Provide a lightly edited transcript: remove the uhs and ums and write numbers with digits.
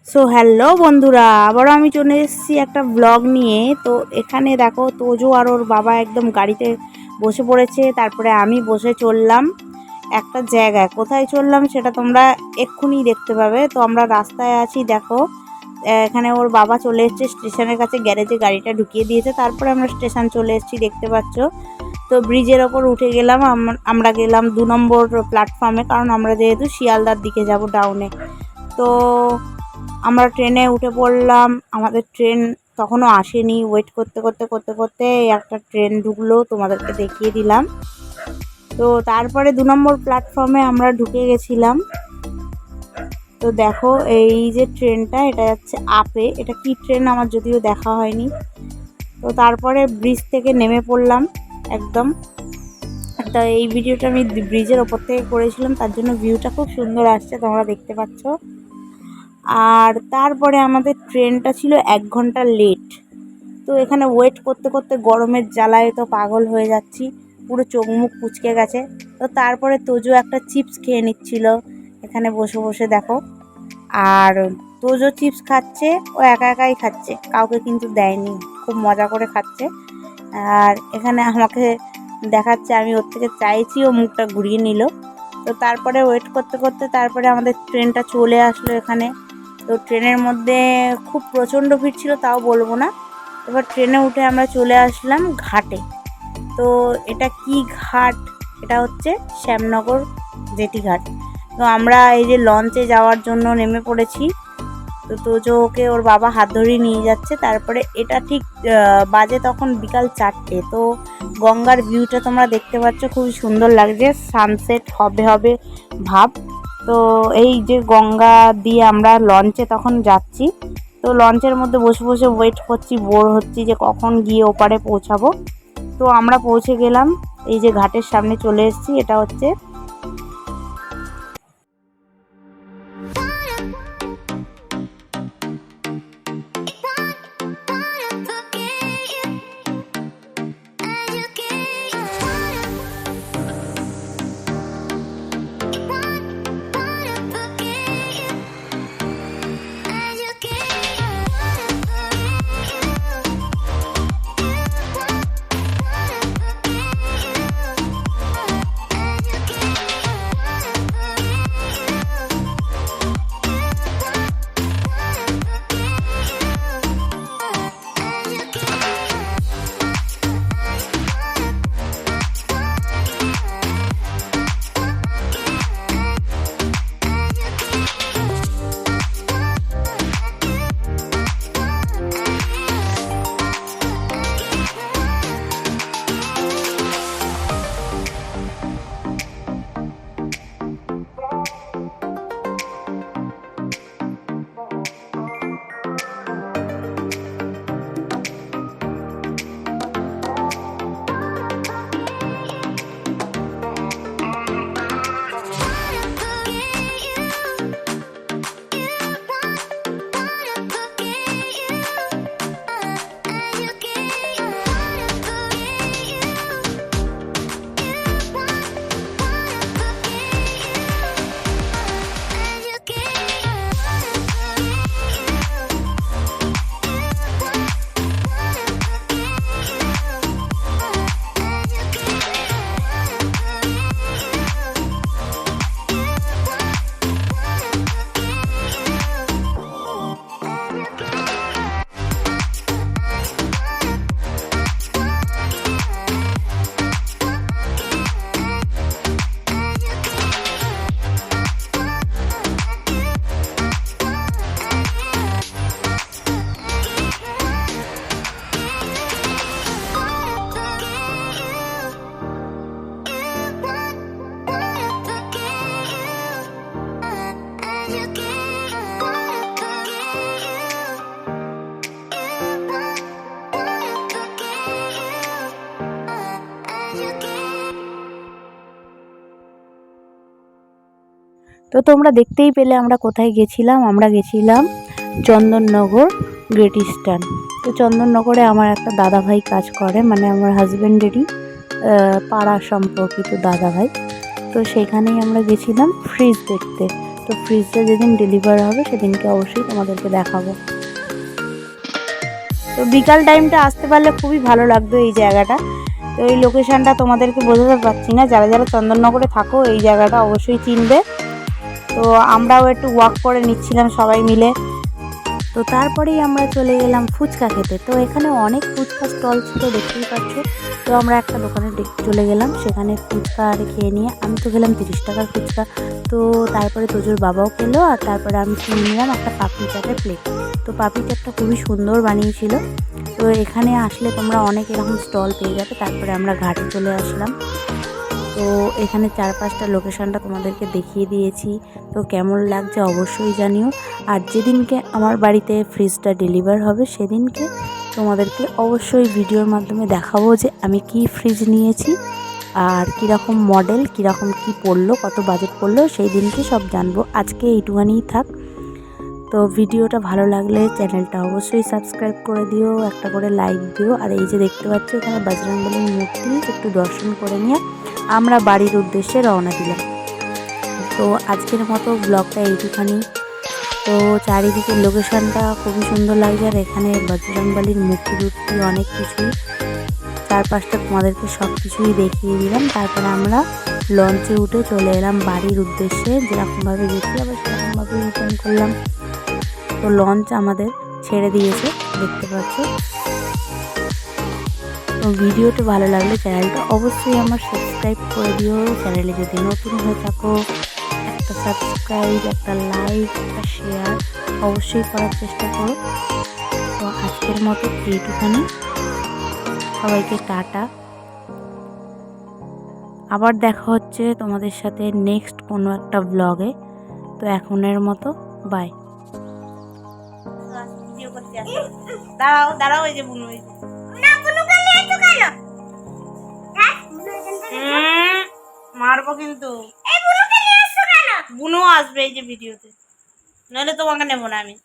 So hello বন্ধুরা, আবারও আমি চলে এসেছি একটা ব্লগ নিয়ে। তো এখানে দেখো তোজো আর ওর বাবা একদম গাড়িতে বসে পড়েছে। তারপরে আমি বসে চললাম একটা জায়গায়। কোথায় চললাম সেটা তোমরা এক্ষুনি দেখতে পাবে। তো আমরা রাস্তায় আছি, দেখো এখানে ওর বাবা চলে এসেছে স্টেশনের কাছে, গ্যারেজে গাড়িটা ঢুকিয়ে দিয়েছে। তারপরে আমরা স্টেশন চলে এসেছি, দেখতে পাচ্ছ। তো ব্রিজের ওপর উঠে গেলাম। আমরা গেলাম 2 নম্বর প্ল্যাটফর্মে, কারণ আমরা যেহেতু শিয়ালদার দিকে যাব ডাউনে। তো আমরা ট্রেনে উঠে পড়লাম। আমাদের ট্রেন তখনও আসেনি। ওয়েট করতে করতে করতে করতে একটা ট্রেন ঢুকলো, তোমাদেরকে দেখিয়ে দিলাম। তো তারপরে 2 নম্বর প্ল্যাটফর্মে আমরা ঢুকে গেছিলাম। তো দেখো এই যে ট্রেনটা, এটা যাচ্ছে আপে। এটা কি ট্রেন আমার যদিও দেখা হয়নি। তো তারপরে ব্রিজ থেকে নেমে পড়লাম একদম। তা এই ভিডিওটা আমি ব্রিজের ওপর থেকে করেছিলাম, তার জন্য ভিউটা খুব সুন্দর আসছে, তোমরা দেখতে পাচ্ছ। আর তারপরে আমাদের ট্রেনটা ছিল 1 ঘন্টা লেট। তো এখানে ওয়েট করতে করতে গরমের জ্বালায় তো পাগল হয়ে যাচ্ছি, পুরো চোখ মুখ কুঁচকে গেছে। তো তারপরে তোজো একটা চিপস খেয়ে নিচ্ছিল এখানে বসে বসে, দেখো। আর তোজো চিপস খাচ্ছে, ও একা একাই খাচ্ছে, কাউকে কিন্তু দেয়নি, খুব মজা করে খাচ্ছে। আর এখানে আমাকে দেখাচ্ছে, আমি ওর থেকে চাইছি, ও মুখটা ঘুরিয়ে নিল। তো তারপরে ওয়েট করতে করতে তারপরে আমাদের ট্রেনটা চলে আসলো এখানে। তো ট্রেনের মধ্যে খুব প্রচণ্ড ভিড় ছিল, তাও বলবো না। এবার ট্রেনে উঠে আমরা চলে আসলাম ঘাটে। তো এটা কি ঘাট? এটা হচ্ছে শ্যামনগর জেটি ঘাট। তো আমরা এই যে লঞ্চে যাওয়ার জন্য নেমে পড়েছি। তো তোজোকে ওর বাবা হাত ধরিয়ে নিয়ে যাচ্ছে। তারপরে এটা ঠিক বাজে তখন বিকাল 4টে। তো গঙ্গার ভিউটা তোমরা দেখতে পাচ্ছ, খুবই সুন্দর লাগছে, সানসেট হবে হবে ভাব। তো এই যে গঙ্গা দিয়ে আমরা লঞ্চে তখন যাচ্ছি। তো লঞ্চের মধ্যে বসে বসে ওয়েট করছি, বোর হচ্ছি যে কখন গিয়ে ওপারে পৌঁছাবো। তো আমরা পৌঁছে গেলাম, এই যে ঘাটের সামনে চলে এসেছি। এটা হচ্ছে তো তোমরা দেখতেই পেলে আমরা কোথায় গেছিলাম। আমরা গেছিলাম চন্দননগর গ্রেট ইস্টার্ন। তো চন্দননগরে আমার একটা দাদাভাই কাজ করে, মানে আমার হাজব্যান্ডেরই পাড়া সম্পর্কিত দাদাভাই। তো সেখানেই আমরা গেছিলাম ফ্রিজ দেখতে। তো ফ্রিজটা যেদিন ডেলিভার হবে সেদিনকে অবশ্যই তোমাদেরকে দেখাবো। তো বিকাল টাইমটা আসতে পারলে খুবই ভালো লাগতো এই জায়গাটা। তো এই লোকেশানটা তোমাদেরকে বোঝাতে পারছি না, যারা যারা চন্দননগরে থাকো এই জায়গাটা অবশ্যই চিনবে। তো আমরাও একটু ওয়াক করে নিচ্ছিলাম সবাই মিলে। তো তারপরেই আমরা চলে গেলাম ফুচকা খেতে। তো এখানে অনেক ফুচকা স্টল ছিল, দেখতেই পাচ্ছ। তো আমরা একটা দোকানে চলে গেলাম, সেখানে ফুচকা আর খেয়ে নিয়ে আমি তো খেলাম 30 টাকার ফুচকা। তো তারপরে তোজোর বাবাও খেলো, আর তারপরে আমি কিনে নিলাম একটা পাপড়ি চাটের প্লেট। তো পাপড়ি চাটটা খুবই সুন্দর বানিয়েছিল। তো এখানে আসলে তোমরা অনেক এরকম স্টল পেয়ে যাবে। তারপরে আমরা ঘাটে চলে আসলাম। তো এখানে 4-5টা লোকেশানটা তোমাদেরকে দেখিয়ে দিয়েছি। তো কেমন লাগছে অবশ্যই জানিও। আর যেদিনকে আমার বাড়িতে ফ্রিজটা ডেলিভার হবে সেদিনকে তোমাদেরকে অবশ্যই ভিডিওর মাধ্যমে দেখাবো যে আমি কি ফ্রিজ নিয়েছি, আর কীরকম মডেল, কীরকম কি পড়লো, কত বাজেট পড়লো, সেই দিনকে সব জানবো। আজকে এইটুখানিই থাক। তো ভিডিওটা ভালো লাগলে চ্যানেলটা অবশ্যই সাবস্ক্রাইব করে দিও, একটা করে লাইক দিও। আর এই যে দেখতে পাচ্ছ এখানে বজরংবলীর মূর্তি, একটু দর্শন করে নিয়ে আমরা বাড়ির উদ্দেশ্যে রওনা দিলাম। তো আজকের মতো ব্লগটা এইটুখানি। তো চারিদিকের লোকেশনটা খুবই সুন্দর লাগছে, আর এখানে বজরংবলীর মূর্তি অনেক কিছুই, 4-5টা তোমাদেরকে সব কিছুই দেখিয়ে দিলাম। তারপরে আমরা লঞ্চে উঠে চলে এলাম বাড়ির উদ্দেশ্যে, যেরকমভাবে গেছি আবার সেরকমভাবে রিটার্ন করলাম। তো লঞ্চ আমাদের ছেড়ে দিয়েছে, দেখতে পাচ্ছ। তো ভিডিওটা ভালো লাগলে চ্যানেলটা অবশ্যই আমার সাবস্ক্রাইব করে দিও। চ্যানেলে যদি নতুন হয়ে থাকো একটা সাবস্ক্রাইব, একটা লাইক, একটা শেয়ার অবশ্যই করার চেষ্টা করো। তো আজকের মতো এইটুখানি, সবাইকে টাটা। আবার দেখা হচ্ছে তোমাদের সাথে নেক্সট কোনো একটা ব্লগে। তো এখনের মতো বাই। দাঁড়াও দাঁড়াও, এই যে বুনু, এই যে মারবো কিন্তু, বুনু আসবে এই যে ভিডিওতে, নাহলে তোমাকে নেবো না আমি।